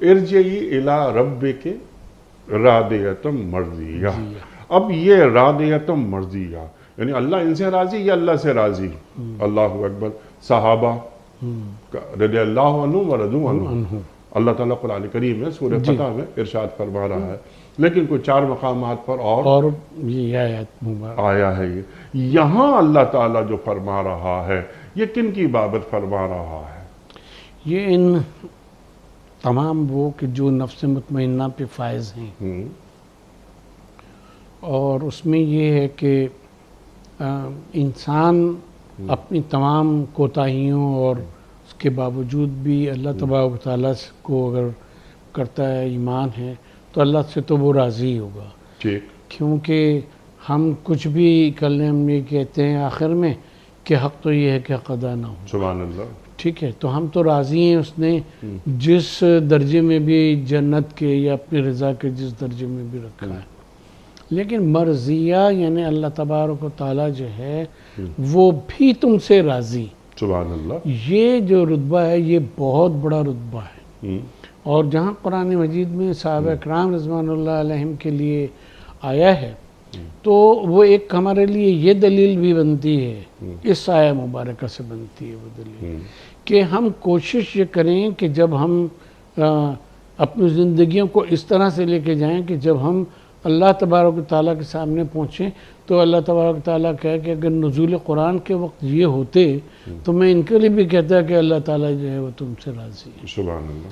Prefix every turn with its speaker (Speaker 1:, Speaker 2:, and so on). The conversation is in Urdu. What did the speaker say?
Speaker 1: ارجعی الی ربک راضیۃ مرضیہ۔ اب یہ راضیۃ مرضیہ یعنی اللہ ان سے راضی یا اللہ سے راضی؟ اللہ اکبر۔ صحابہ رضی اللہ عنہ و رضوا عنہ، اللہ تعالیٰ قرآن کریم میں سورہ فتح میں ارشاد فرما رہا ہے، لیکن کوئی 4 مقامات پر اور
Speaker 2: یہ آیت
Speaker 1: آیا ہے۔ یہاں اللہ تعالیٰ جو فرما رہا ہے یہ کن کی بابت فرما رہا ہے؟
Speaker 2: یہ ان تمام وہ کہ جو نفس مطمئنہ پہ فائز ہیں، اور اس میں یہ ہے کہ انسان اپنی تمام کوتاہیوں اور اس کے باوجود بھی اللہ تبارک و تعالیٰ کو اگر کرتا ہے، ایمان ہے، تو اللہ سے تو وہ راضی ہوگا۔ کیونکہ ہم کچھ بھی کرنے ہم یہ کہتے ہیں آخر میں کہ حق تو یہ ہے کہ حق ادا نہ ہو۔
Speaker 1: سبحان اللہ۔
Speaker 2: ٹھیک ہے، تو ہم تو راضی ہیں اس نے جس درجے میں بھی جنت کے یا اپنی رضا کے جس درجے میں بھی رکھا ہے، لیکن مرضیہ یعنی اللہ تبارک و تعالیٰ جو ہے وہ بھی تم سے راضی۔
Speaker 1: سبحان اللہ۔
Speaker 2: یہ جو رتبہ ہے یہ بہت بڑا رتبہ ہے، اور جہاں قرآن مجید میں صحابہ کرام رضوان اللہ علیہم کے لیے آیا ہے تو وہ ایک ہمارے لیے یہ دلیل بھی بنتی ہے، اس آیہ مبارکہ سے بنتی ہے وہ دلیل، کہ ہم کوشش یہ کریں کہ جب ہم اپنی زندگیوں کو اس طرح سے لے کے جائیں کہ جب ہم اللہ تبارک و تعالیٰ کے سامنے پہنچیں تو اللہ تبارک و تعالیٰ کہے کہ اگر نزول قرآن کے وقت یہ ہوتے تو میں ان کے لیے بھی کہتا کہ اللہ تعالیٰ جو ہے وہ تم سے راضی ہے۔
Speaker 1: سبحان اللہ۔